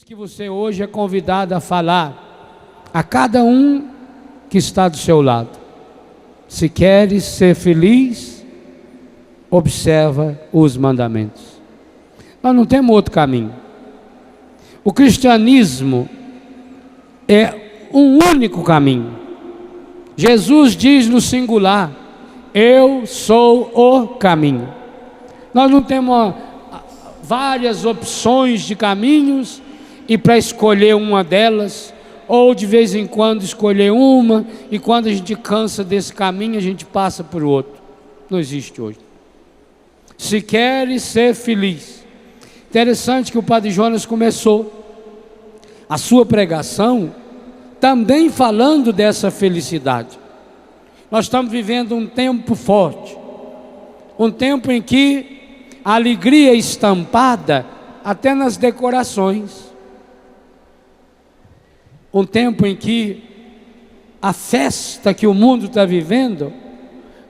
isso que você hoje é convidado a falar a cada um que está do seu lado. Se queres ser feliz, observa os mandamentos. Nós não temos outro caminho. O cristianismo é um único caminho. Jesus diz no singular: eu sou o caminho. Nós não temos várias opções de caminhos e para escolher uma delas, ou de vez em quando escolher uma, e quando a gente cansa desse caminho a gente passa por outro. Não existe hoje. Se queres ser feliz. Interessante que o Padre Jonas começou a sua pregação também falando dessa felicidade. Nós estamos vivendo um tempo forte, um tempo em que a alegria é estampada até nas decorações, um tempo em que a festa que o mundo está vivendo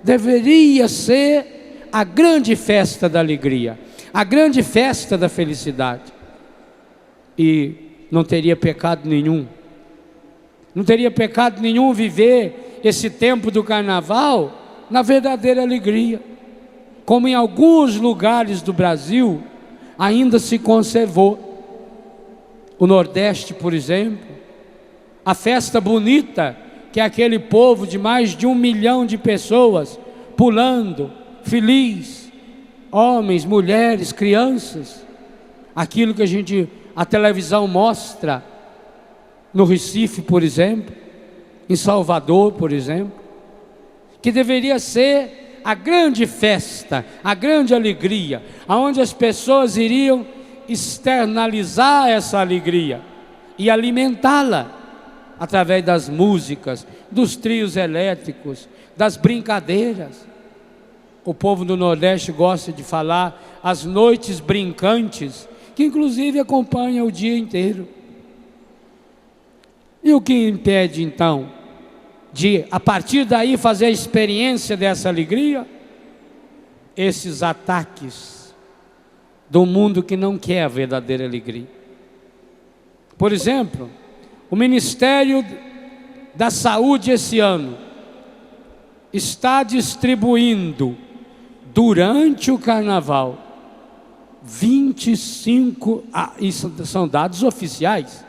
deveria ser a grande festa da alegria, a grande festa da felicidade, e não teria pecado nenhum. Não teria pecado nenhum viver esse tempo do carnaval na verdadeira alegria, como em alguns lugares do Brasil ainda se conservou. O Nordeste, por exemplo, a festa bonita, que é aquele povo de mais de 1 milhão de pessoas pulando, feliz, homens, mulheres, crianças, aquilo que a televisão mostra no Recife, por exemplo, em Salvador, por exemplo, que deveria ser a grande festa, a grande alegria, aonde as pessoas iriam externalizar essa alegria e alimentá-la através das músicas, dos trios elétricos, das brincadeiras. O povo do Nordeste gosta de falar as noites brincantes, que inclusive acompanha o dia inteiro. E o que impede então de, a partir daí, fazer a experiência dessa alegria? Esses ataques do mundo que não quer a verdadeira alegria. Por exemplo, o Ministério da Saúde esse ano está distribuindo, durante o carnaval, 25, isso são dados oficiais,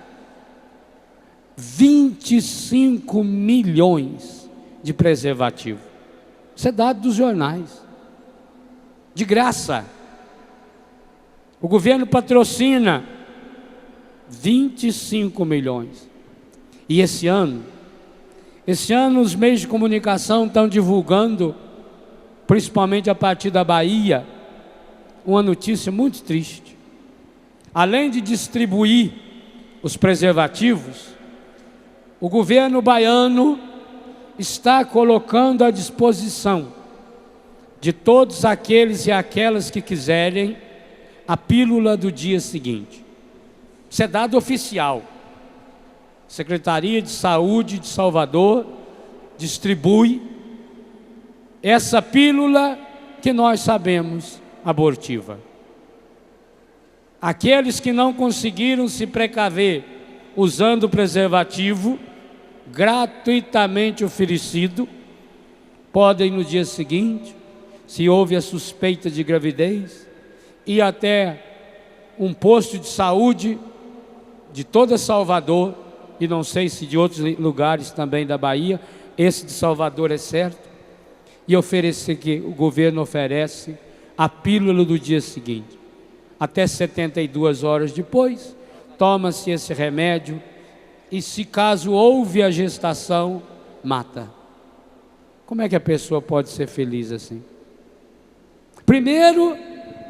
25 milhões de preservativo. Isso é dado dos jornais, de graça. O governo patrocina 25 milhões. E esse ano os meios de comunicação estão divulgando, principalmente a partir da Bahia, uma notícia muito triste. Além de distribuir os preservativos, o governo baiano está colocando à disposição de todos aqueles e aquelas que quiserem a pílula do dia seguinte. Isso é dado oficial. Secretaria de Saúde de Salvador distribui essa pílula que nós sabemos abortiva. Aqueles que não conseguiram se precaver usando o preservativo gratuitamente oferecido, podem no dia seguinte, se houve a suspeita de gravidez, ir até um posto de saúde de toda Salvador, e não sei se de outros lugares também da Bahia, esse de Salvador é certo, e oferecer, que o governo oferece a pílula do dia seguinte. Até 72 horas depois, toma-se esse remédio, e se caso houve a gestação, mata. Como é que a pessoa pode ser feliz assim? Primeiro,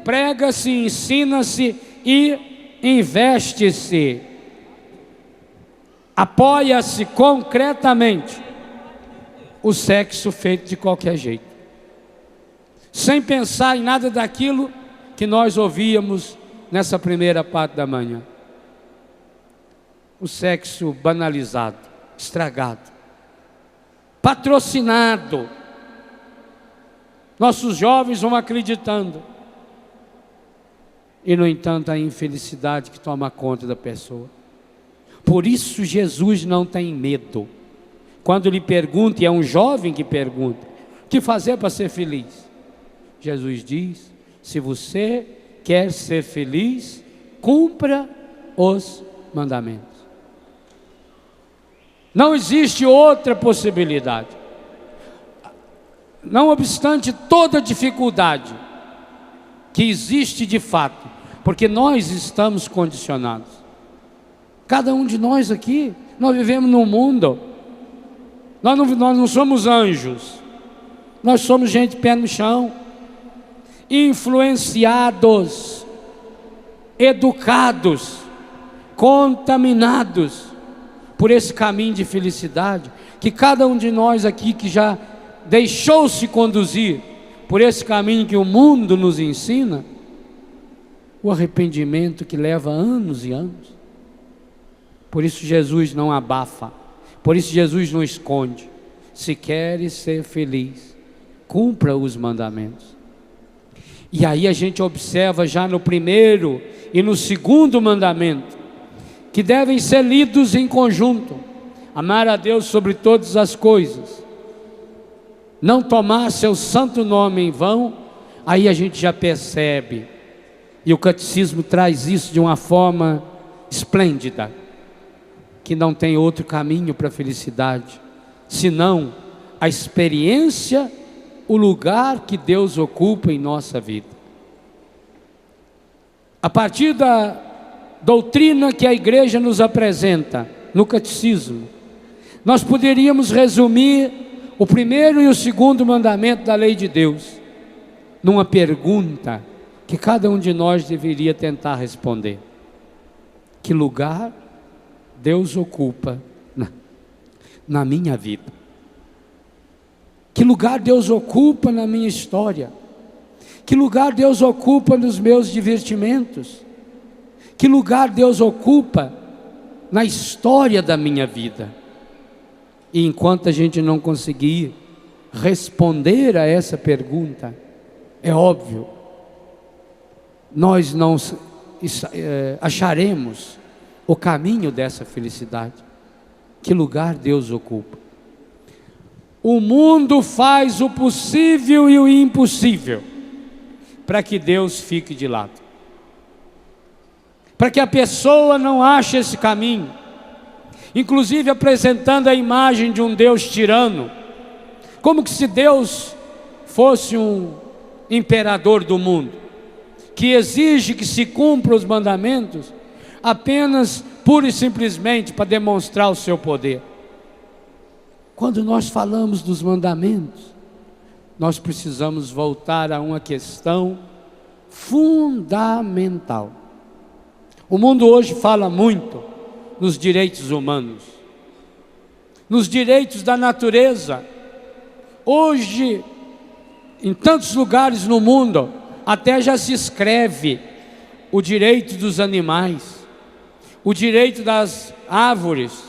prega-se, ensina-se e investe-se, apoia-se concretamente o sexo feito de qualquer jeito, sem pensar em nada daquilo que nós ouvíamos nessa primeira parte da manhã. O sexo banalizado, estragado, patrocinado. Nossos jovens vão acreditando. e, no entanto, a infelicidade que toma conta da pessoa. Por isso Jesus não tem medo. Quando lhe pergunta, e é um jovem que pergunta, o que fazer para ser feliz? Jesus diz, se você quer ser feliz, cumpra os mandamentos. Não existe outra possibilidade. Não obstante toda dificuldade que existe de fato, porque nós estamos condicionados. Cada um de nós aqui, nós vivemos num mundo, nós não somos anjos, nós somos gente pé no chão, influenciados, educados, contaminados por esse caminho de felicidade, que cada um de nós aqui que já deixou-se conduzir por esse caminho que o mundo nos ensina, o arrependimento que leva anos e anos. Por isso Jesus não abafa, por isso Jesus não esconde. Se queres ser feliz, cumpra os mandamentos. E aí a gente observa já no primeiro e no segundo mandamento, que devem ser lidos em conjunto: amar a Deus sobre todas as coisas, não tomar seu santo nome em vão. Aí a gente já percebe, e o catecismo traz isso de uma forma esplêndida, que não tem outro caminho para a felicidade, senão a experiência, o lugar que Deus ocupa em nossa vida. A partir da doutrina que a igreja nos apresenta no catecismo, nós poderíamos resumir o primeiro e o segundo mandamento da lei de Deus numa pergunta que cada um de nós deveria tentar responder: que lugar Deus ocupa na minha vida? Que lugar Deus ocupa na minha história? Que lugar Deus ocupa nos meus divertimentos? Que lugar Deus ocupa na história da minha vida? E enquanto a gente não conseguir responder a essa pergunta, é óbvio, nós não acharemos o caminho dessa felicidade. Que lugar Deus ocupa? O mundo faz o possível e o impossível para que Deus fique de lado, para que a pessoa não ache esse caminho, inclusive apresentando a imagem de um Deus tirano, como que se Deus fosse um imperador do mundo, que exige que se cumpra os mandamentos apenas, pura e simplesmente, para demonstrar o seu poder. Quando nós falamos dos mandamentos, nós precisamos voltar a uma questão fundamental. O mundo hoje fala muito nos direitos humanos, nos direitos da natureza. Hoje, em tantos lugares no mundo, até já se escreve o direito dos animais, o direito das árvores,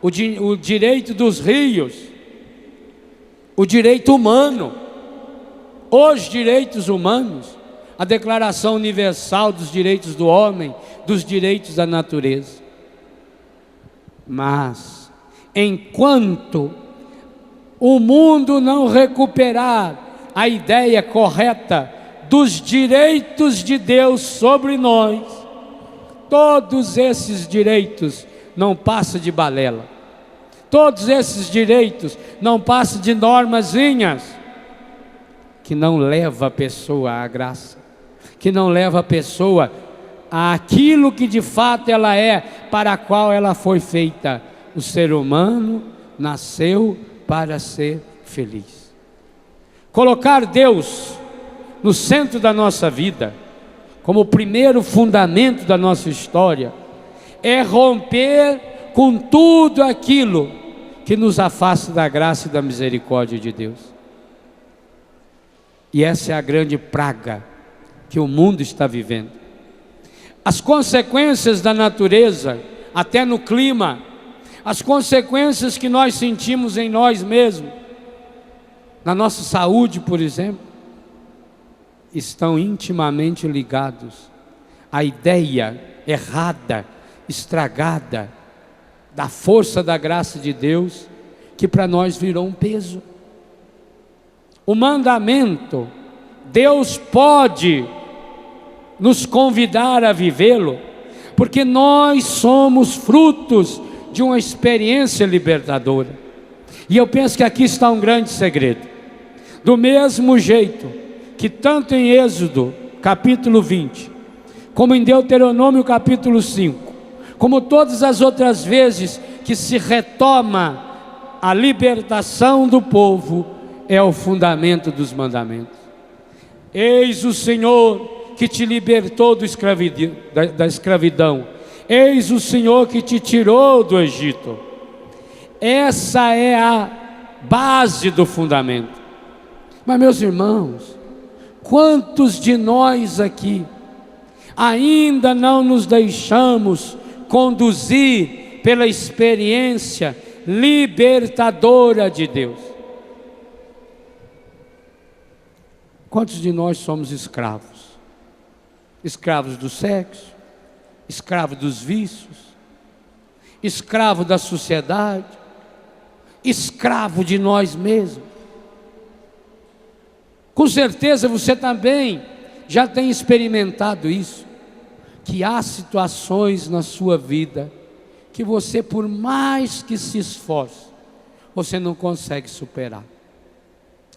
o direito dos rios, o direito humano. Os direitos humanos, a Declaração Universal dos Direitos do Homem, dos direitos da natureza. Mas, enquanto o mundo não recuperar a ideia correta dos direitos de Deus sobre nós, todos esses direitos não passam de balela, todos esses direitos não passam de normazinhas, que não leva a pessoa à graça, que não leva a pessoa àquilo que de fato ela é, para a qual ela foi feita. O ser humano nasceu para ser feliz. Colocar Deus no centro da nossa vida, como o primeiro fundamento da nossa história, é romper com tudo aquilo que nos afasta da graça e da misericórdia de Deus. E essa é a grande praga que o mundo está vivendo. As consequências da natureza, até no clima, as consequências que nós sentimos em nós mesmos, na nossa saúde, por exemplo, estão intimamente ligados a ideia errada, estragada, da força da graça de Deus, que para nós virou um peso. O mandamento, Deus pode nos convidar a vivê-lo, porque nós somos frutos de uma experiência libertadora. E eu penso que aqui está um grande segredo. Do mesmo jeito que tanto em Êxodo capítulo 20, como em Deuteronômio capítulo 5, como todas as outras vezes que se retoma a libertação do povo, é o fundamento dos mandamentos. Eis o Senhor que te libertou da escravidão. Eis o Senhor que te tirou do Egito. Essa é a base do fundamento. Mas, meus irmãos, quantos de nós aqui ainda não nos deixamos conduzir pela experiência libertadora de Deus? Quantos de nós somos escravos? Escravos do sexo, escravos dos vícios, escravo da sociedade, escravo de nós mesmos. Com certeza você também já tem experimentado isso, que há situações na sua vida que você, por mais que se esforce, você não consegue superar.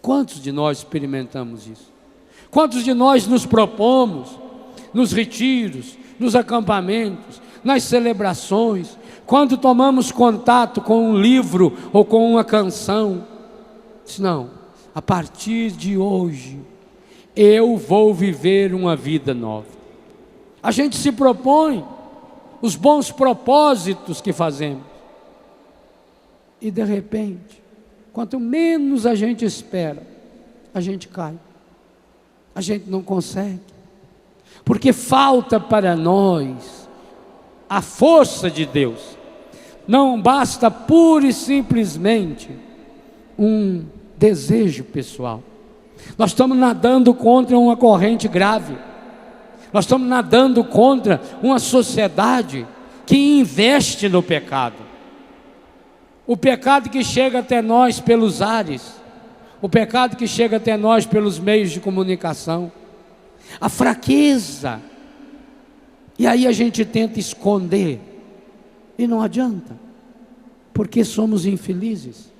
Quantos de nós experimentamos isso? Quantos de nós nos propomos, nos retiros, nos acampamentos, nas celebrações, quando tomamos contato com um livro ou com uma canção, diz, não, a partir de hoje, eu vou viver uma vida nova. A gente se propõe os bons propósitos que fazemos, e de repente, quanto menos a gente espera, a gente cai, a gente não consegue, porque falta para nós a força de Deus. Não basta pura e simplesmente um desejo pessoal. Nós estamos nadando contra uma corrente grave. Nós estamos nadando contra uma sociedade que investe no pecado. O pecado que chega até nós pelos ares, o pecado que chega até nós pelos meios de comunicação, a fraqueza. E aí a gente tenta esconder, e não adianta, porque somos infelizes.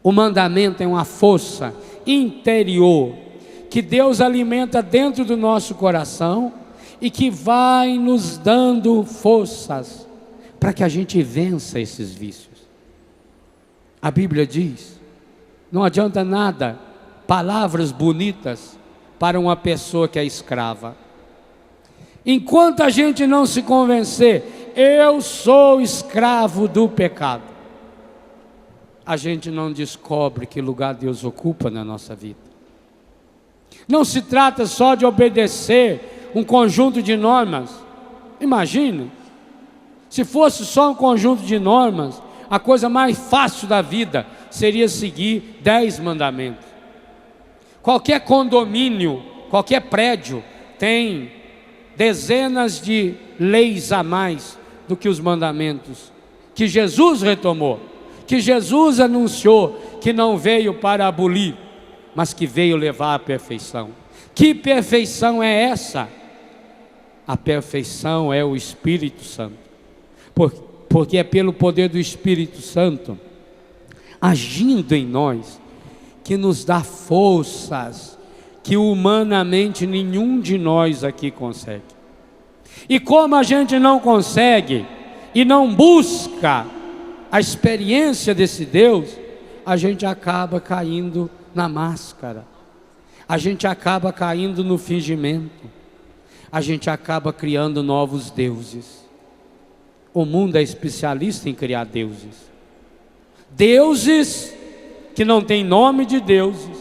O mandamento é uma força interior que Deus alimenta dentro do nosso coração e que vai nos dando forças para que a gente vença esses vícios. A Bíblia diz, não adianta nada palavras bonitas para uma pessoa que é escrava. Enquanto a gente não se convencer, eu sou escravo do pecado, a gente não descobre que lugar Deus ocupa na nossa vida. Não se trata só de obedecer um conjunto de normas. Imagine, se fosse só um conjunto de normas, a coisa mais fácil da vida seria seguir 10 mandamentos. Qualquer condomínio, qualquer prédio tem dezenas de leis a mais do que os mandamentos que Jesus retomou, que Jesus anunciou que não veio para abolir, mas que veio levar à perfeição. Que perfeição é essa? A perfeição é o Espírito Santo, porque é pelo poder do Espírito Santo agindo em nós que nos dá forças que humanamente nenhum de nós aqui consegue. E como a gente não consegue e não busca a experiência desse Deus, a gente acaba caindo na máscara, a gente acaba caindo no fingimento, a gente acaba criando novos deuses. O mundo é especialista em criar deuses, deuses que não têm nome de deuses,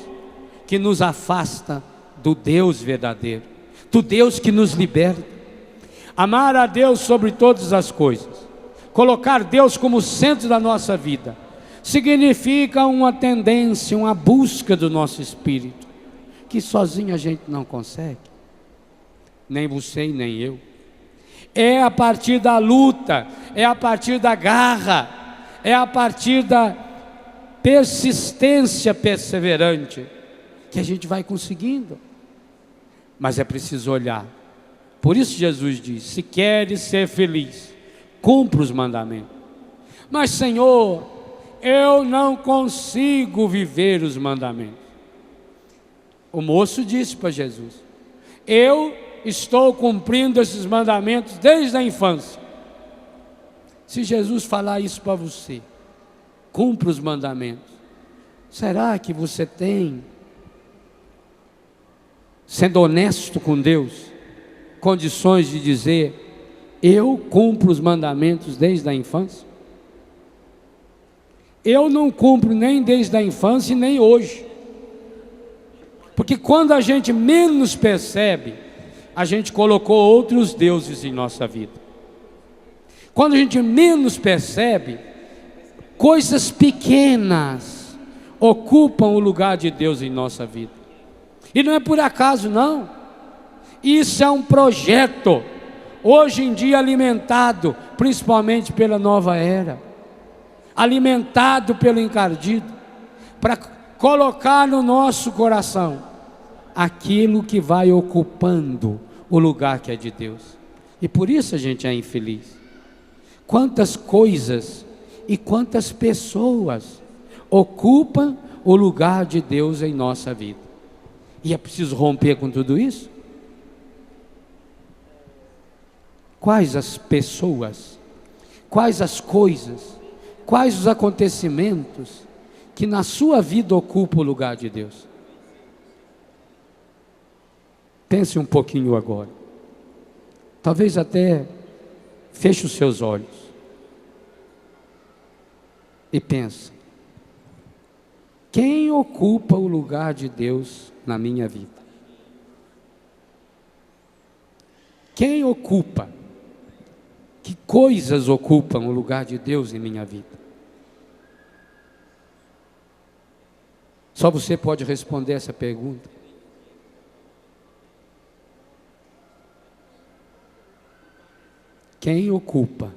que nos afasta do Deus verdadeiro, do Deus que nos liberta. Amar a Deus sobre todas as coisas, colocar Deus como centro da nossa vida, significa uma tendência, uma busca do nosso espírito, que sozinho a gente não consegue. nem você e nem eu. É a partir da luta, é a partir da garra, é a partir da persistência perseverante que a gente vai conseguindo. Mas é preciso olhar. Por isso Jesus diz: se queres ser feliz, cumpra os mandamentos. Mas Senhor, eu não consigo viver os mandamentos. O moço disse para Jesus: eu estou cumprindo esses mandamentos desde a infância. Se Jesus falar isso para você, cumpra os mandamentos, será que você tem, sendo honesto com Deus, condições de dizer: eu cumpro os mandamentos desde a infância? Eu não cumpro nem desde a infância e nem hoje. Porque quando a gente menos percebe, a gente colocou outros deuses em nossa vida. Quando a gente menos percebe, coisas pequenas ocupam o lugar de Deus em nossa vida. E não é por acaso, não. Isso é um projeto, hoje em dia alimentado, principalmente pela nova era, alimentado pelo encardido, para colocar no nosso coração aquilo que vai ocupando o lugar que é de Deus. E por isso a gente é infeliz. Quantas coisas e quantas pessoas ocupam o lugar de Deus em nossa vida. E é preciso romper com tudo isso? Quais as pessoas, quais as coisas, quais os acontecimentos que na sua vida ocupam o lugar de Deus? Pense um pouquinho agora. Talvez até feche os seus olhos e pense: quem ocupa o lugar de Deus na minha vida? Quem ocupa? Que coisas ocupam o lugar de Deus em minha vida? Só você pode responder essa pergunta. Quem ocupa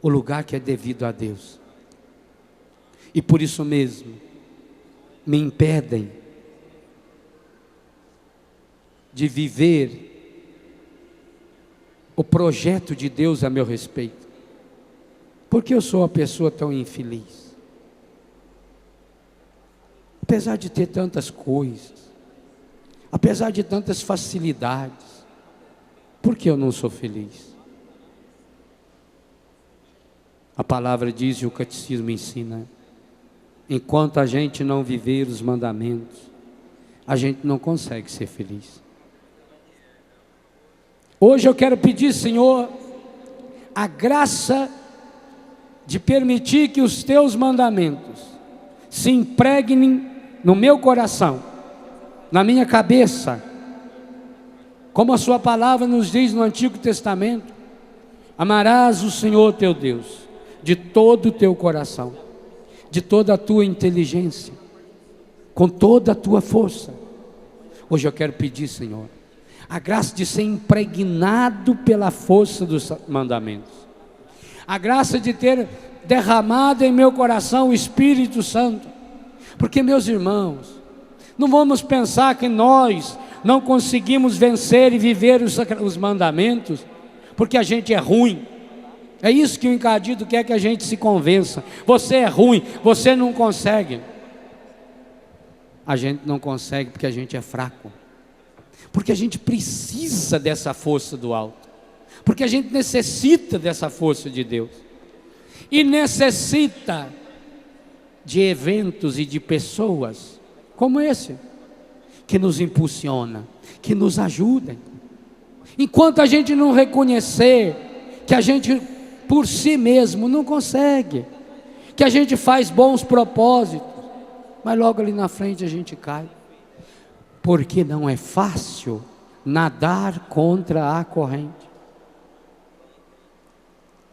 o lugar que é devido a Deus? E por isso mesmo me impedem de viver o projeto de Deus a meu respeito. Porque eu sou uma pessoa tão infeliz? Apesar de ter tantas coisas, apesar de tantas facilidades, por que eu não sou feliz? A palavra diz, e o catecismo ensina: enquanto a gente não viver os mandamentos, a gente não consegue ser feliz. Hoje eu quero pedir, Senhor, a graça de permitir que os teus mandamentos se impregnem no meu coração, na minha cabeça, como a sua palavra nos diz no Antigo Testamento: amarás o Senhor teu Deus de todo o teu coração, de toda a tua inteligência, com toda a tua força. Hoje eu quero pedir, Senhor, a graça de ser impregnado pela força dos mandamentos, a graça de ter derramado em meu coração o Espírito Santo. Porque, meus irmãos, não vamos pensar que nós não conseguimos vencer e viver os mandamentos porque a gente é ruim. É isso que o encardido quer que a gente se convença: você é ruim, você não consegue. A gente não consegue porque a gente é fraco, porque a gente precisa dessa força do alto, porque a gente necessita dessa força de Deus, e necessita de eventos e de pessoas como esse, que nos impulsiona, que nos ajudem. Enquanto a gente não reconhecer que a gente por si mesmo não consegue, que a gente faz bons propósitos, mas logo ali na frente a gente cai, porque não é fácil nadar contra a corrente.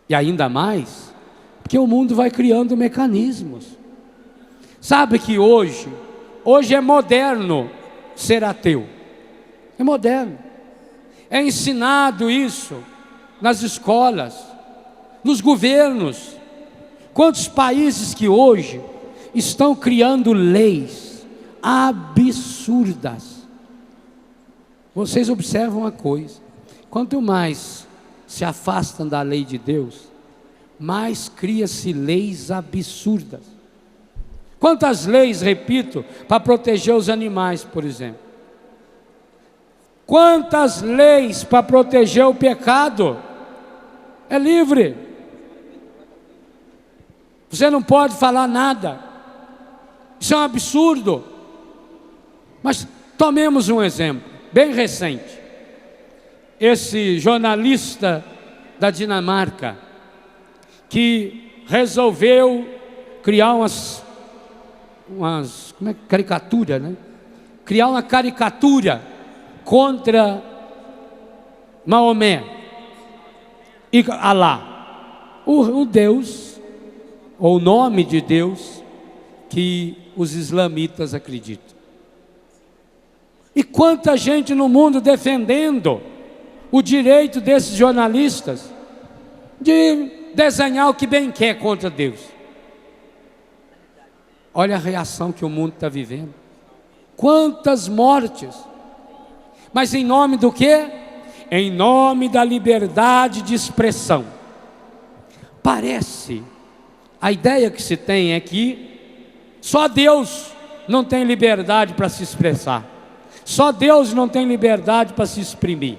E ainda mais porque o mundo vai criando mecanismos. Sabe que hoje é moderno ser ateu. É moderno. É ensinado isso nas escolas, nos governos. Quantos países que hoje estão criando leis absurdas. Vocês observam uma coisa: quanto mais se afastam da lei de Deus, mais cria-se leis absurdas. Quantas leis, repito, para proteger os animais, por exemplo? Quantas leis para proteger o pecado? É livre. Você não pode falar nada. Isso é um absurdo. Mas tomemos um exemplo bem recente. Esse jornalista da Dinamarca, que resolveu criar caricatura, né? Criar uma caricatura contra Maomé e Alá, o Deus, ou o nome de Deus que os islamitas acreditam. E quanta gente no mundo defendendo o direito desses jornalistas de desenhar o que bem quer contra Deus. Olha a reação que o mundo está vivendo. Quantas mortes. Mas em nome do quê? Em nome da liberdade de expressão. Parece, a ideia que se tem é que só Deus não tem liberdade para se expressar. Só Deus não tem liberdade para se exprimir.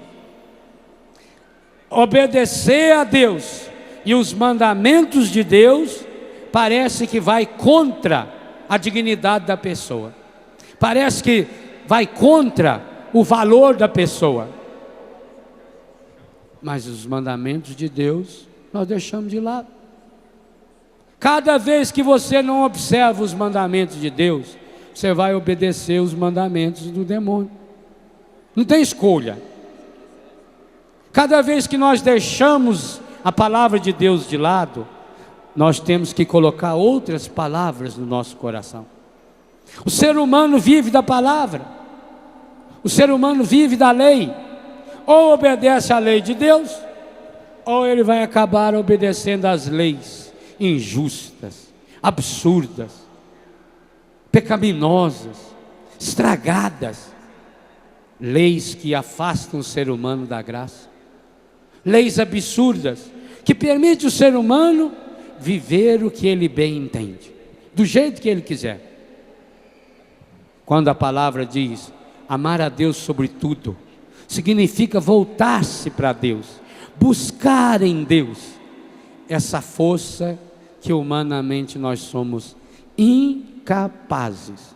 Obedecer a Deus e os mandamentos de Deus parece que vai contra a dignidade da pessoa. Parece que vai contra o valor da pessoa. Mas os mandamentos de Deus nós deixamos de lado. Cada vez que você não observa os mandamentos de Deus, você vai obedecer os mandamentos do demônio. Não tem escolha. Cada vez que nós deixamos a palavra de Deus de lado, nós temos que colocar outras palavras no nosso coração. O ser humano vive da palavra. O ser humano vive da lei. Ou obedece à lei de Deus, ou ele vai acabar obedecendo às leis injustas, absurdas, pecaminosas, estragadas. Leis que afastam o ser humano da graça. Leis absurdas que permitem o ser humano viver o que ele bem entende, do jeito que ele quiser. Quando a palavra diz amar a Deus sobre tudo, significa voltar-se para Deus, buscar em Deus essa força que humanamente nós somos incapazes.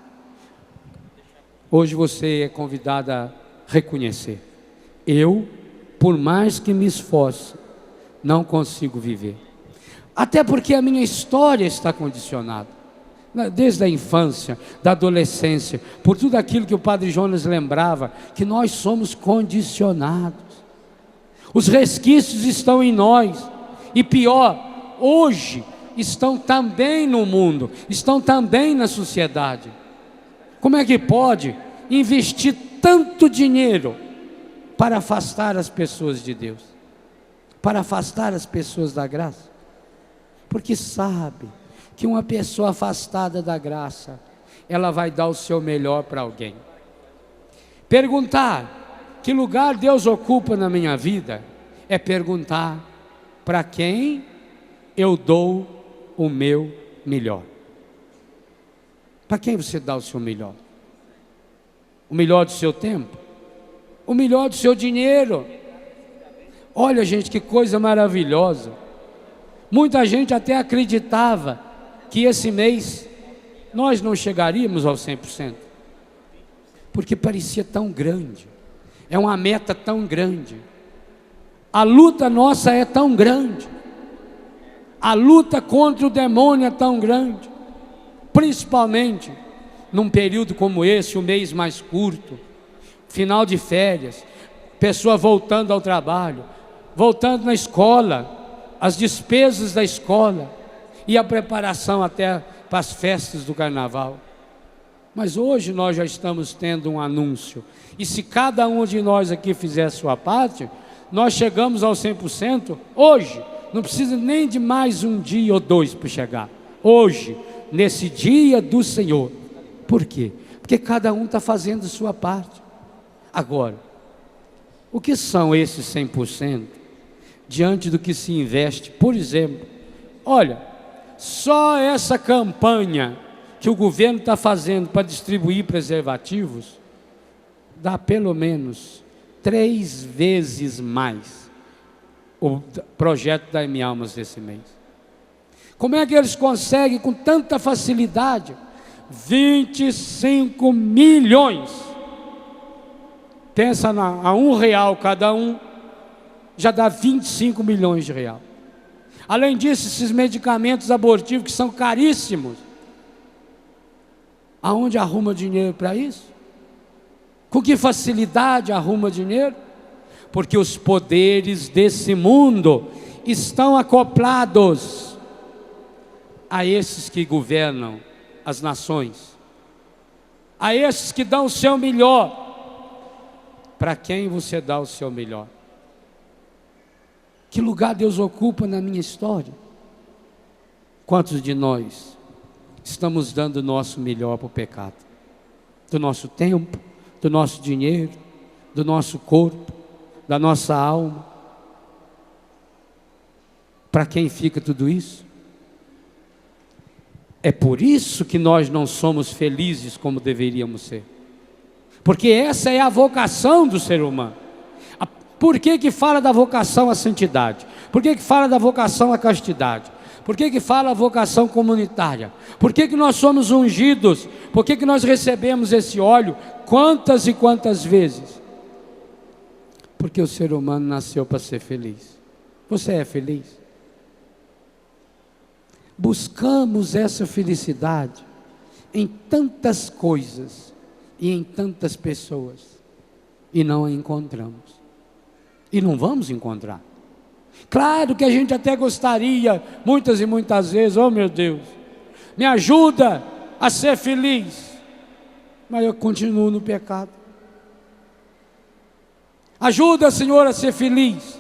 Hoje você é convidado a reconhecer: eu, por mais que me esforce, não consigo viver. Até porque a minha história está condicionada, desde a infância, da adolescência, por tudo aquilo que o Padre Jonas lembrava, que nós somos condicionados. Os resquícios estão em nós, e pior, hoje estão também no mundo, estão também na sociedade. Como é que pode investir tanto dinheiro para afastar as pessoas de Deus, para afastar as pessoas da graça? Porque sabe que uma pessoa afastada da graça, ela vai dar o seu melhor para alguém. Perguntar que lugar Deus ocupa na minha vida é perguntar para quem eu dou o meu melhor. Para quem você dá o seu melhor? O melhor do seu tempo? O melhor do seu dinheiro? Olha, gente, que coisa maravilhosa. Muita gente até acreditava que esse mês nós não chegaríamos ao 100%, porque parecia tão grande, é uma meta tão grande, a luta nossa é tão grande, a luta contra o demônio é tão grande, principalmente num período como esse, o mês mais curto, final de férias, pessoa voltando ao trabalho, voltando na escola, as despesas da escola e a preparação até para as festas do carnaval. Mas hoje nós já estamos tendo um anúncio. E se cada um de nós aqui fizer a sua parte, nós chegamos ao 100% hoje. Não precisa nem de mais um dia ou dois para chegar. Hoje, nesse dia do Senhor. Por quê? Porque cada um está fazendo a sua parte. Agora, o que são esses 100% diante do que se investe? Por exemplo, olha, só essa campanha que o governo está fazendo para distribuir preservativos, dá pelo menos 3 vezes mais o projeto da M Almas desse mês. Como é que eles conseguem com tanta facilidade? 25 milhões. Pensa a R$1 cada um, já dá 25 milhões de reais. Além disso, esses medicamentos abortivos que são caríssimos, aonde arruma dinheiro para isso? Com que facilidade arruma dinheiro? Porque os poderes desse mundo estão acoplados a esses que governam as nações, a esses que dão o seu melhor. Para quem você dá o seu melhor? Que lugar Deus ocupa na minha história? Quantos de nós estamos dando o nosso melhor para o pecado? Do nosso tempo, do nosso dinheiro, do nosso corpo, da nossa alma. Para quem fica tudo isso? É por isso que nós não somos felizes como deveríamos ser. Porque essa é a vocação do ser humano. Por que que fala da vocação à santidade? Por que que fala da vocação à castidade? Por que que fala a vocação comunitária? Por que que nós somos ungidos? Por que que nós recebemos esse óleo quantas e quantas vezes? Porque o ser humano nasceu para ser feliz. Você é feliz? Buscamos essa felicidade em tantas coisas e em tantas pessoas e não a encontramos. E não vamos encontrar. Claro que a gente até gostaria, muitas e muitas vezes, oh meu Deus, me ajuda a ser feliz, mas eu continuo no pecado. Ajuda, Senhor, a ser feliz,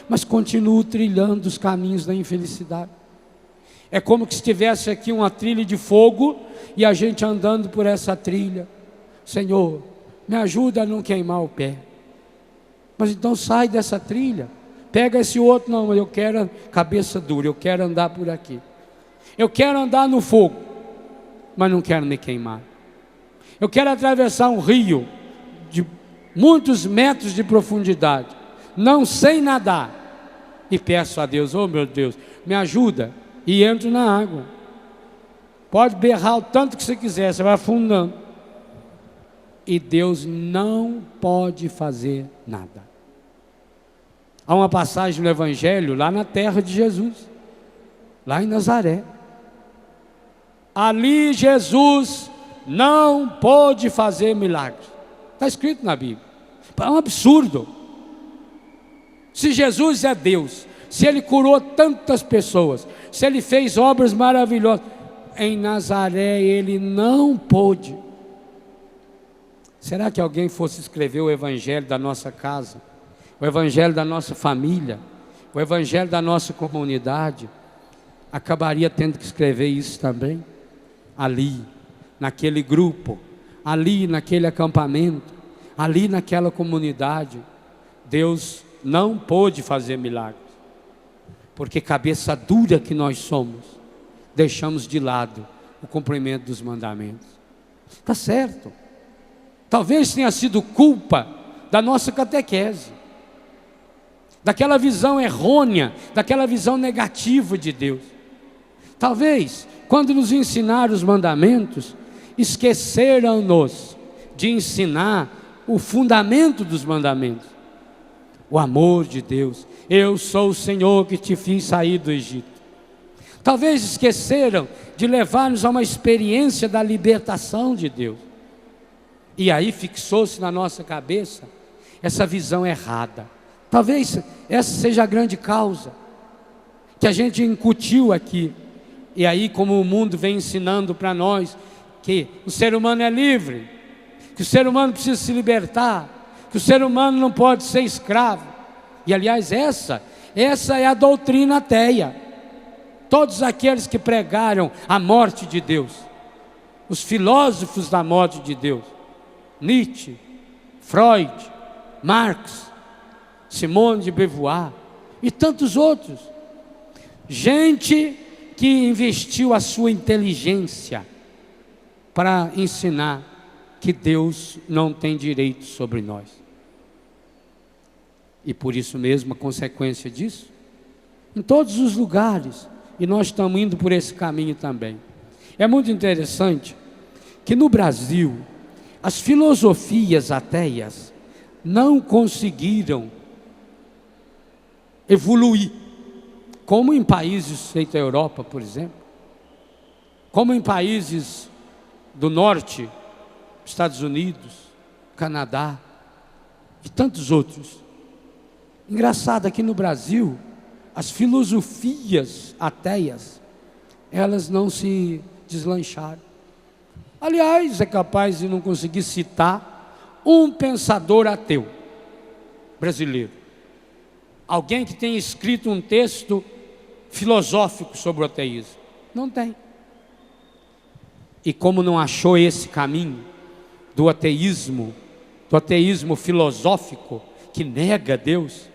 mas continuo trilhando os caminhos da infelicidade. É como que estivesse aqui uma trilha de fogo e a gente andando por essa trilha. Senhor, me ajuda a não queimar o pé. Mas então sai dessa trilha, pega esse outro. Não, eu quero cabeça dura, eu quero andar por aqui. Eu quero andar no fogo, mas não quero me queimar. Eu quero atravessar um rio de muitos metros de profundidade, não sei nadar, e peço a Deus, oh meu Deus, me ajuda, e entro na água. Pode berrar o tanto que você quiser, você vai afundando. E Deus não pode fazer nada. Há uma passagem no Evangelho, lá na terra de Jesus, lá em Nazaré. Ali Jesus não pôde fazer milagres. Está escrito na Bíblia. É um absurdo. Se Jesus é Deus, se Ele curou tantas pessoas, se Ele fez obras maravilhosas, em Nazaré Ele não pôde. Será que alguém fosse escrever o evangelho da nossa casa, o evangelho da nossa família, o evangelho da nossa comunidade, acabaria tendo que escrever isso também? Ali, naquele grupo, ali naquele acampamento, ali naquela comunidade, Deus não pôde fazer milagres, porque cabeça dura que nós somos, deixamos de lado o cumprimento dos mandamentos. Está certo. Talvez tenha sido culpa da nossa catequese, daquela visão errônea, daquela visão negativa de Deus. Talvez, quando nos ensinaram os mandamentos, esqueceram-nos de ensinar o fundamento dos mandamentos, o amor de Deus. Eu sou o Senhor que te fiz sair do Egito. Talvez esqueceram de levar-nos a uma experiência da libertação de Deus. E aí fixou-se na nossa cabeça essa visão errada. Talvez essa seja a grande causa que a gente incutiu aqui. E aí, como o mundo vem ensinando para nós, que o ser humano é livre, que o ser humano precisa se libertar, que o ser humano não pode ser escravo. E aliás, essa é a doutrina ateia. Todos aqueles que pregaram a morte de Deus, os filósofos da morte de Deus, Nietzsche, Freud, Marx, Simone de Beauvoir e tantos outros, gente que investiu a sua inteligência para ensinar que Deus não tem direito sobre nós. E por isso mesmo, a consequência disso, em todos os lugares, e nós estamos indo por esse caminho também. É muito interessante que no Brasil, as filosofias ateias não conseguiram evoluir, como em países feitos a Europa, por exemplo, como em países do norte, Estados Unidos, Canadá e tantos outros. Engraçado, aqui no Brasil, as filosofias ateias, elas não se deslancharam. Aliás, é capaz de não conseguir citar um pensador ateu brasileiro, alguém que tenha escrito um texto filosófico sobre o ateísmo. Não tem. E como não achou esse caminho do ateísmo filosófico, que nega Deus,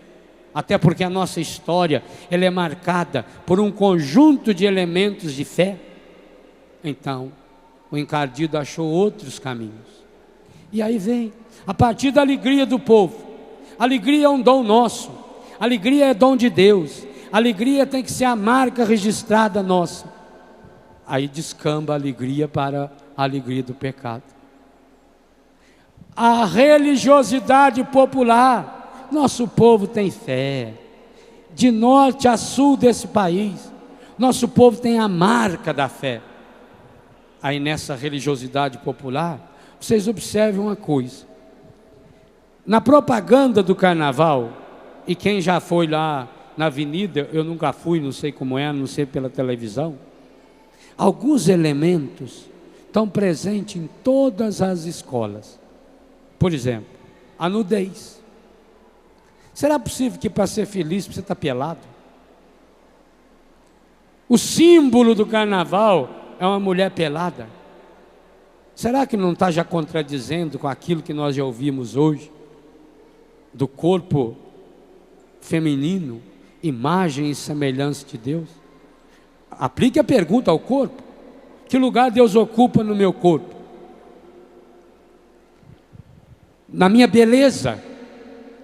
até porque a nossa história ela é marcada por um conjunto de elementos de fé, então o encardido achou outros caminhos. E aí vem, a partir da alegria do povo. Alegria é um dom nosso, alegria é dom de Deus, alegria tem que ser a marca registrada nossa. Aí descamba a alegria para a alegria do pecado. A religiosidade popular, nosso povo tem fé, de norte a sul desse país, nosso povo tem a marca da fé. Aí nessa religiosidade popular, vocês observem uma coisa, na propaganda do carnaval, e quem já foi lá na avenida, eu nunca fui, não sei como é, não sei pela televisão, alguns elementos estão presentes em todas as escolas. Por exemplo, a nudez. Será possível que para ser feliz você está pelado? O símbolo do carnaval é uma mulher pelada. Será que não está já contradizendo com aquilo que nós já ouvimos hoje? Do corpo feminino, imagem e semelhança de Deus? Aplique a pergunta ao corpo. Que lugar Deus ocupa no meu corpo? Na minha beleza?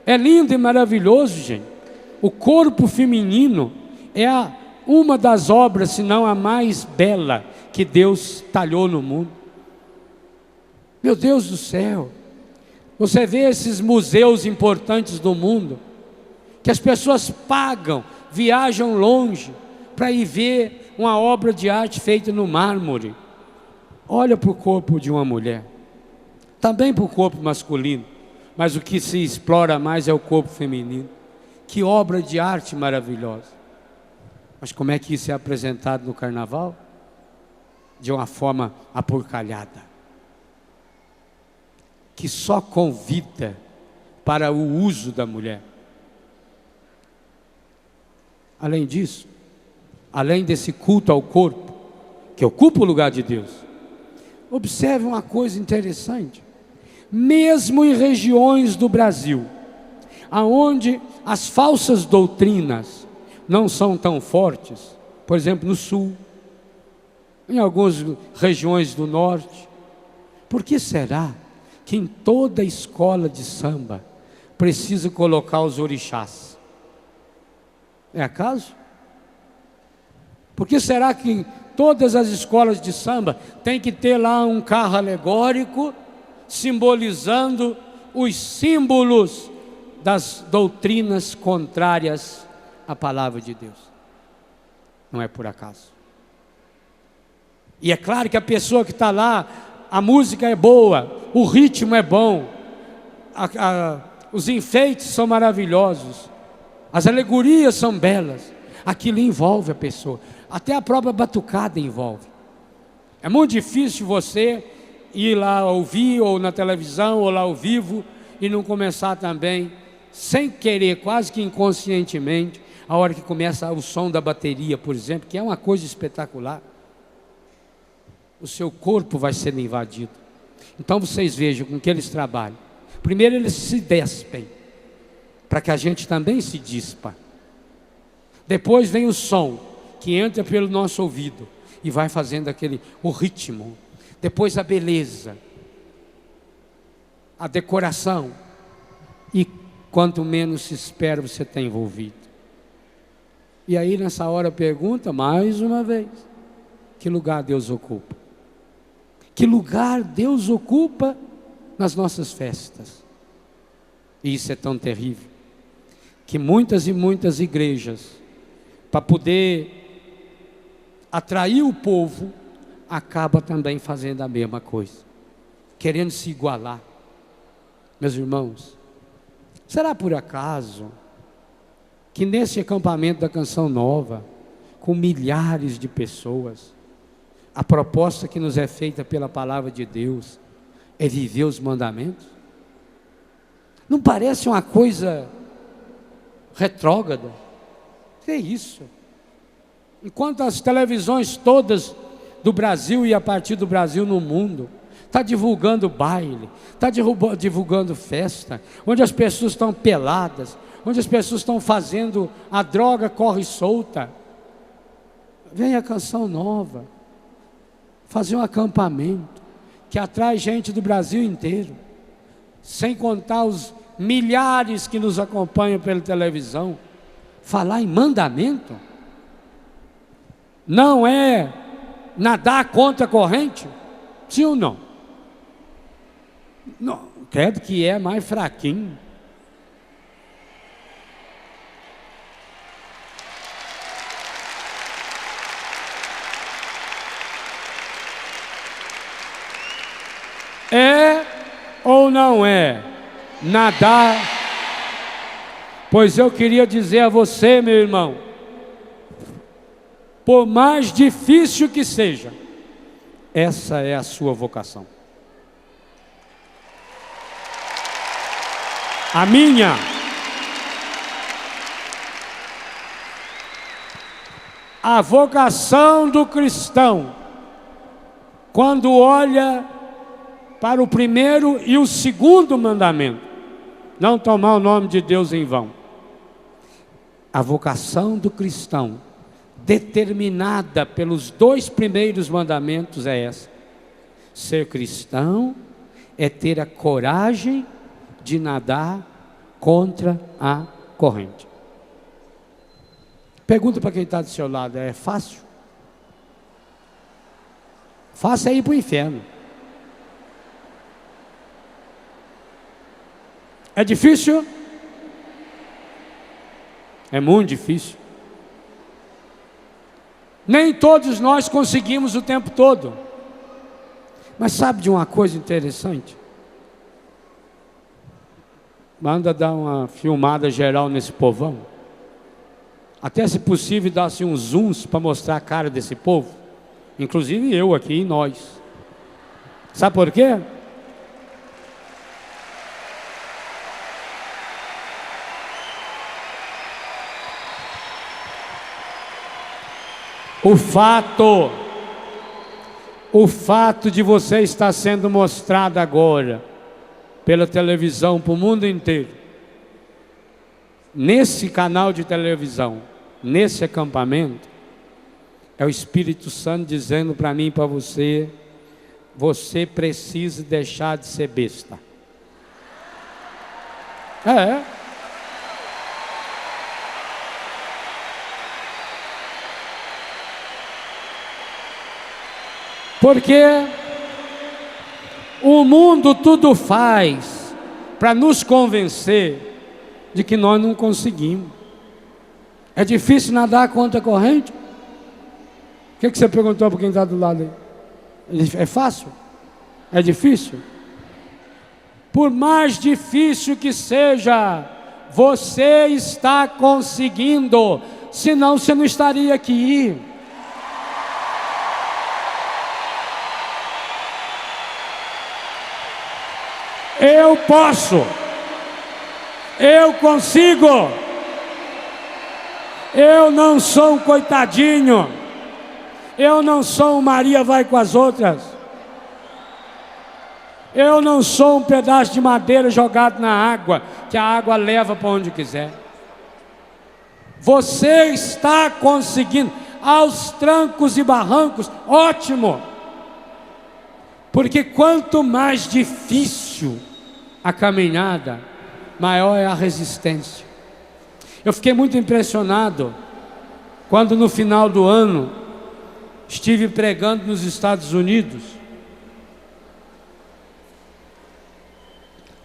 É lindo e maravilhoso, gente. O corpo feminino é uma das obras, se não a mais bela, que Deus talhou no mundo. Meu Deus do céu, você vê esses museus importantes do mundo, que as pessoas pagam, viajam longe, para ir ver uma obra de arte feita no mármore. Olha para o corpo de uma mulher, também para o corpo masculino, mas o que se explora mais é o corpo feminino. Que obra de arte maravilhosa. Mas como é que isso é apresentado no carnaval? De uma forma aporcalhada, que só convida para o uso da mulher. Além disso, além desse culto ao corpo, que ocupa o lugar de Deus, observe uma coisa interessante. Mesmo em regiões do Brasil, aonde as falsas doutrinas não são tão fortes, por exemplo, no sul, em algumas regiões do norte, por que será que em toda escola de samba precisa colocar os orixás? É acaso? Por que será que em todas as escolas de samba tem que ter lá um carro alegórico simbolizando os símbolos das doutrinas contrárias à palavra de Deus? Não é por acaso. E é claro que a pessoa que está lá, a música é boa, o ritmo é bom, os enfeites são maravilhosos, as alegorias são belas, aquilo envolve a pessoa, até a própria batucada envolve. É muito difícil você ir lá ouvir, ou na televisão, ou lá ao vivo, e não começar também, sem querer, quase que inconscientemente, a hora que começa o som da bateria, por exemplo, que é uma coisa espetacular, o seu corpo vai sendo invadido. Então vocês vejam com que eles trabalham. Primeiro eles se despem, para que a gente também se dispa. Depois vem o som, que entra pelo nosso ouvido, e vai fazendo o ritmo. Depois a beleza, a decoração, e quanto menos se espera, você está envolvido. E aí nessa hora pergunta, mais uma vez, que lugar Deus ocupa? Que lugar Deus ocupa nas nossas festas? E isso é tão terrível, que muitas e muitas igrejas, para poder atrair o povo, acaba também fazendo a mesma coisa, querendo se igualar. Meus irmãos, será por acaso que nesse acampamento da Canção Nova, com milhares de pessoas, a proposta que nos é feita pela palavra de Deus é viver os mandamentos? Não parece uma coisa retrógrada? Que é isso? Enquanto as televisões todas do Brasil e a partir do Brasil no mundo está divulgando baile, está divulgando festa, onde as pessoas estão peladas, onde as pessoas estão fazendo, a droga corre solta, vem a Canção Nova fazer um acampamento que atrai gente do Brasil inteiro, sem contar os milhares que nos acompanham pela televisão. Falar em mandamento não é nadar contra a corrente? Sim ou não? Não, credo que é mais fraquinho. É ou não é nadar? Pois eu queria dizer a você, meu irmão, por mais difícil que seja, essa é a sua vocação. A minha. A vocação do cristão, quando olha para o primeiro e o segundo mandamento, não tomar o nome de Deus em vão. A vocação do cristão, determinada pelos 2 primeiros mandamentos, é essa: ser cristão é ter a coragem de nadar contra a corrente. Pergunta para quem está do seu lado: é fácil? Fácil é ir para o inferno. É difícil? É muito difícil. Nem todos nós conseguimos o tempo todo. Mas sabe de uma coisa interessante? Manda dar uma filmada geral nesse povão. Até se possível dar assim uns zooms para mostrar a cara desse povo. Inclusive eu aqui e nós. Sabe por quê? O fato de você estar sendo mostrado agora pela televisão para o mundo inteiro, nesse canal de televisão, nesse acampamento, é o Espírito Santo dizendo para mim e para você: você precisa deixar de ser besta. Porque o mundo tudo faz para nos convencer de que nós não conseguimos. É difícil nadar contra a corrente? O que você perguntou para quem está do lado aí? É fácil? É difícil? Por mais difícil que seja, você está conseguindo, senão você não estaria aqui. Eu posso, eu consigo, eu não sou um coitadinho, eu não sou um Maria vai com as outras, eu não sou um pedaço de madeira jogado na água, que a água leva para onde quiser. Você está conseguindo, aos trancos e barrancos, ótimo, porque quanto mais difícil a caminhada, maior é a resistência. Eu fiquei muito impressionado quando no final do ano estive pregando nos Estados Unidos,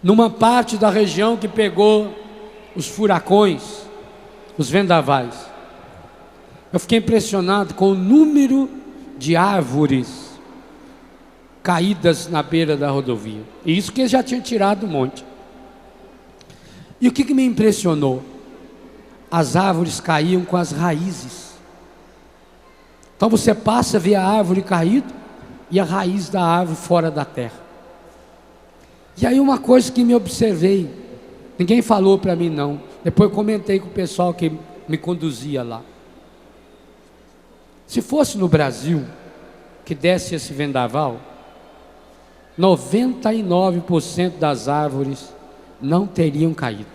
numa parte da região que pegou os furacões, os vendavais. Eu fiquei impressionado com o número de árvores caídas na beira da rodovia. E isso que eles já tinham tirado um monte. E o que me impressionou? As árvores caíam com as raízes. Então você passa a ver a árvore caída e a raiz da árvore fora da terra. E aí uma coisa que me observei, ninguém falou para mim não, depois eu comentei com o pessoal que me conduzia lá. Se fosse no Brasil, que desse esse vendaval, 99% das árvores não teriam caído.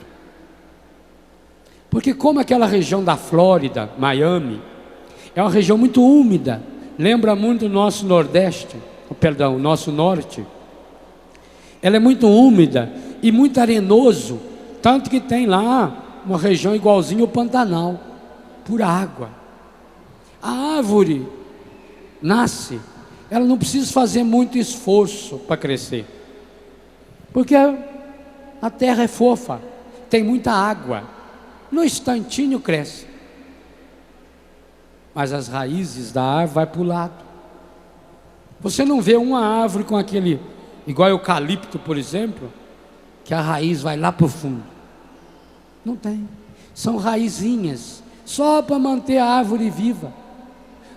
Porque como aquela região da Flórida, Miami, é uma região muito úmida, lembra muito o nosso Nordeste, perdão, o nosso Norte. Ela é muito úmida e muito arenoso, tanto que tem lá uma região igualzinha ao Pantanal, por água. A árvore nasce, ela não precisa fazer muito esforço para crescer, porque a terra é fofa, tem muita água, no instantinho cresce, mas as raízes da árvore vai para o lado. Você não vê uma árvore com aquele, igual eucalipto, por exemplo, que a raiz vai lá para o fundo. Não tem, são raizinhas, só para manter a árvore viva.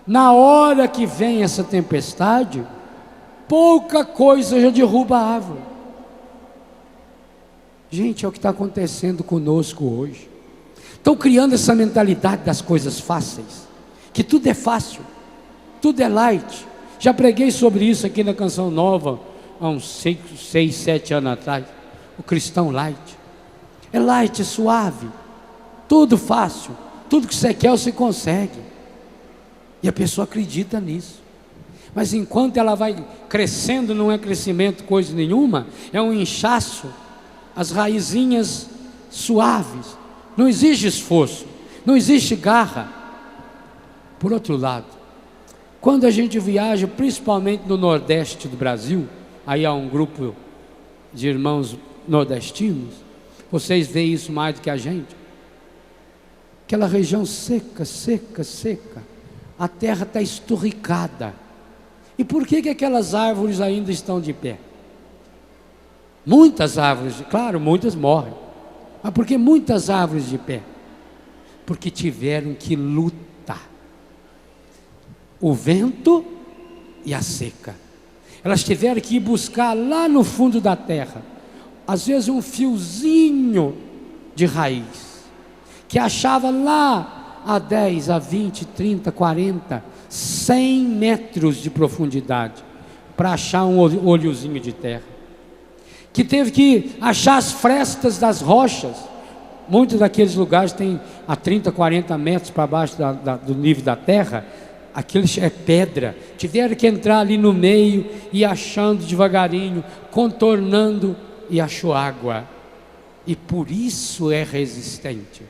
Na hora que vem essa tempestade, pouca coisa já derruba a árvore. Gente, é o que está acontecendo conosco hoje. Estão criando essa mentalidade das coisas fáceis, que tudo é fácil, tudo é light. Já preguei sobre isso aqui na Canção Nova, há uns 6, 7 anos atrás. O cristão light. É light, é suave, tudo fácil, tudo que você quer você consegue. E a pessoa acredita nisso. Mas enquanto ela vai crescendo, não é crescimento coisa nenhuma, é um inchaço, as raizinhas suaves, não exige esforço, não existe garra. Por outro lado, quando a gente viaja, principalmente no Nordeste do Brasil, aí há um grupo de irmãos nordestinos, vocês veem isso mais do que a gente, aquela região seca, seca, seca, a terra está esturricada. E por que aquelas árvores ainda estão de pé? Muitas árvores, claro, muitas morrem, mas por que muitas árvores de pé? Porque tiveram que lutar o vento e a seca. Elas tiveram que ir buscar lá no fundo da terra, às vezes um fiozinho de raiz, que achava lá a 10, a 20, 30, 40, 100 metros de profundidade, para achar um olhozinho de terra, que teve que achar as frestas das rochas. Muitos daqueles lugares têm a 30, 40 metros para baixo do nível da terra, aquilo é pedra, tiveram que entrar ali no meio, e achando devagarinho, contornando, e achou água, e por isso é resistente,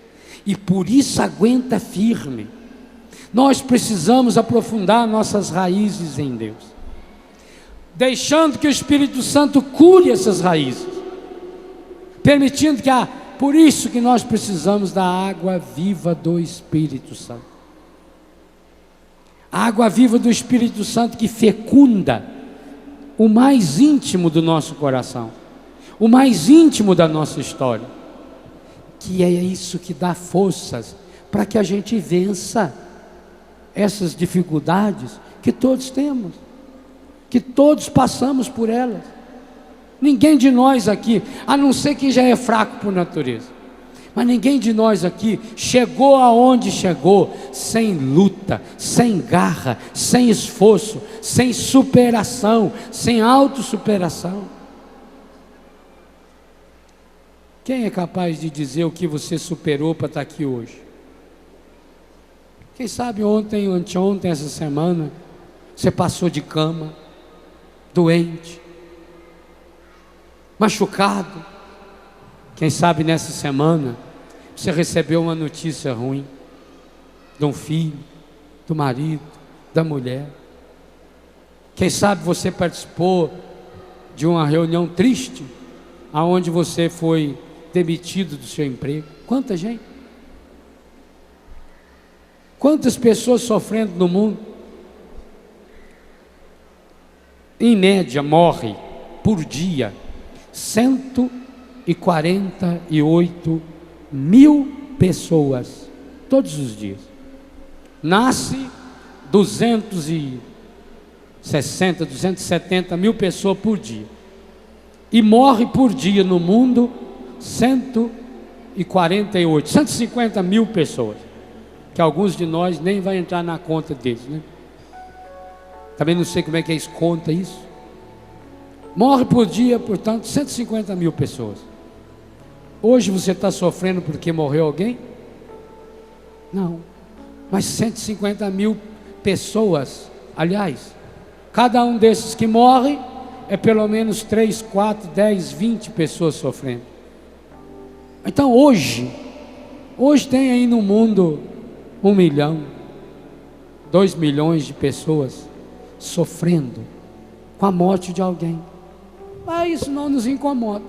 e por isso aguenta firme. Nós precisamos aprofundar nossas raízes em Deus, deixando que o Espírito Santo cure essas raízes, permitindo que por isso que nós precisamos da água viva do Espírito Santo, a água viva do Espírito Santo que fecunda o mais íntimo do nosso coração, o mais íntimo da nossa história, que é isso que dá forças para que a gente vença essas dificuldades que todos temos, que todos passamos por elas. Ninguém de nós aqui, a não ser quem já é fraco por natureza, mas ninguém de nós aqui chegou aonde chegou sem luta, sem garra, sem esforço, sem superação, sem autossuperação. Quem é capaz de dizer o que você superou para estar aqui hoje? Quem sabe ontem, anteontem, essa semana, você passou de cama, doente, machucado. Quem sabe nessa semana você recebeu uma notícia ruim de um filho, do marido, da mulher. Quem sabe você participou de uma reunião triste, aonde você foi demitido do seu emprego. Quanta gente? Quantas pessoas sofrendo no mundo? Em média morre por dia 148 mil pessoas, todos os dias. Nasce 260, 270 mil pessoas por dia. E morre por dia no mundo 148, 150 mil pessoas. Que alguns de nós nem vai entrar na conta deles, né? Também não sei como é que eles contam isso. Morre por dia, portanto, 150 mil pessoas. Hoje você está sofrendo porque morreu alguém? Não. Mas 150 mil pessoas, aliás, cada um desses que morre é pelo menos 3, 4, 10, 20 pessoas sofrendo. Então hoje tem aí no mundo 1 milhão, 2 milhões de pessoas sofrendo com a morte de alguém. Mas isso não nos incomoda.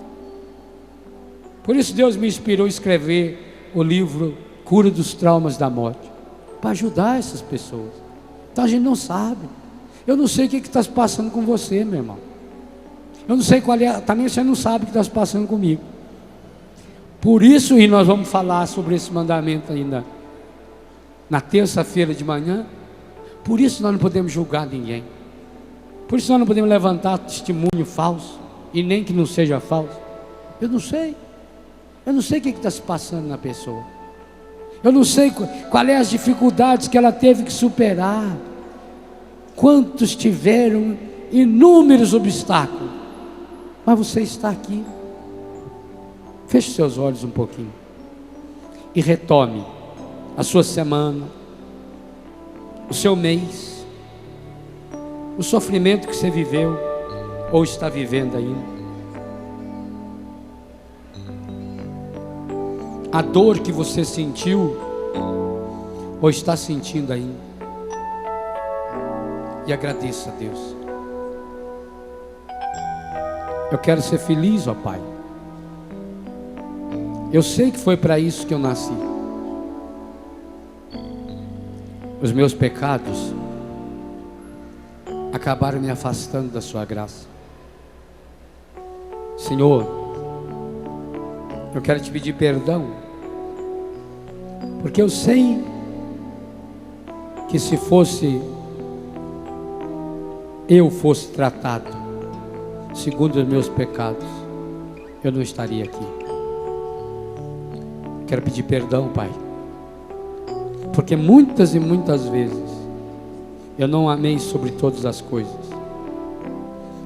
Por isso Deus me inspirou a escrever o livro Cura dos Traumas da Morte, para ajudar essas pessoas. Então a gente não sabe. Eu não sei o que está se passando com você, meu irmão. Eu não sei qual é, também você não sabe o que está se passando comigo. Por isso, e nós vamos falar sobre esse mandamento ainda na terça-feira de manhã. Por isso nós não podemos julgar ninguém. Por isso nós não podemos levantar testemunho falso, e nem que não seja falso. Eu não sei o que está se passando na pessoa. Eu não sei qual é as dificuldades que ela teve que superar. Quantos tiveram inúmeros obstáculos. Mas você está aqui. Feche seus olhos um pouquinho e retome a sua semana, o seu mês, o sofrimento que você viveu ou está vivendo ainda, a dor que você sentiu ou está sentindo ainda, e agradeça a Deus. Eu quero ser feliz, ó Pai. Eu sei que foi para isso que eu nasci. Os meus pecados acabaram me afastando da sua graça. Senhor, eu quero te pedir perdão, porque eu sei que se eu fosse tratado segundo os meus pecados, eu não estaria aqui. Quero pedir perdão, Pai, porque muitas e muitas vezes eu não amei sobre todas as coisas.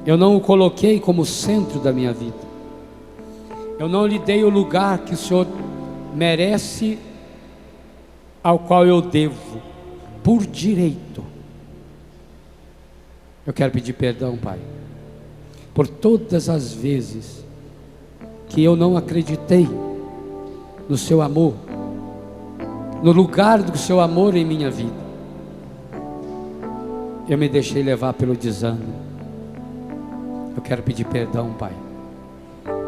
Eu não o coloquei como centro da minha vida. Eu não lhe dei o lugar que o Senhor merece, ao qual eu devo, por direito. Eu quero pedir perdão, Pai, por todas as vezes que eu não acreditei no seu amor, no lugar do seu amor em minha vida. Eu me deixei levar pelo desânimo. Eu quero pedir perdão, Pai,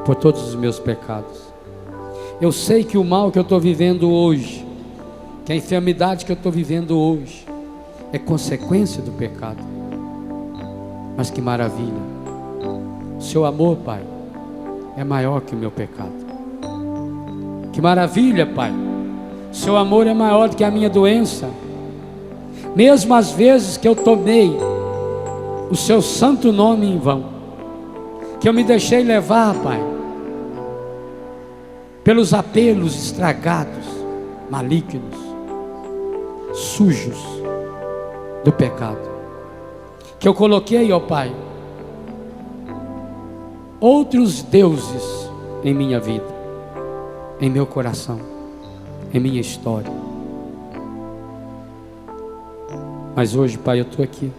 por todos os meus pecados. Eu sei que o mal que eu estou vivendo hoje, que a enfermidade que eu estou vivendo hoje, é consequência do pecado. Mas que maravilha, o seu amor, Pai, é maior que o meu pecado. Que maravilha, Pai, o seu amor é maior do que a minha doença. Mesmo as vezes que eu tomei o seu santo nome em vão, que eu me deixei levar, Pai, pelos apelos estragados, malignos, sujos do pecado, que eu coloquei, ó Pai, outros deuses em minha vida, em meu coração, em minha história. Mas hoje, Pai, eu estou aqui.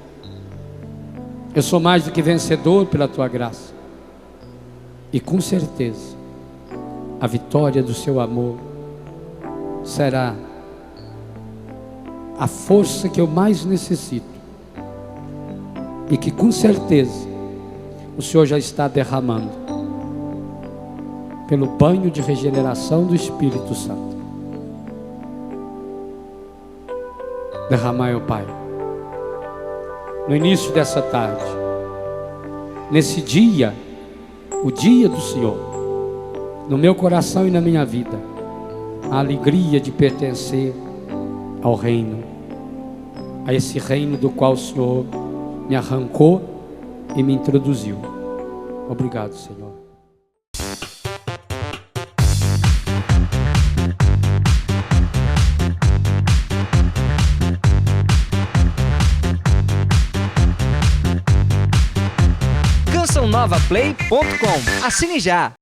Eu sou mais do que vencedor pela Tua graça. E com certeza, a vitória do Seu amor será a força que eu mais necessito. E que com certeza, o Senhor já está derramando pelo banho de regeneração do Espírito Santo. Derramai, ó Pai, no início dessa tarde, nesse dia, o dia do Senhor, no meu coração e na minha vida, a alegria de pertencer ao reino, a esse reino do qual o Senhor me arrancou e me introduziu. Obrigado, Senhor. CançãoNovaPlay.com. Assine já!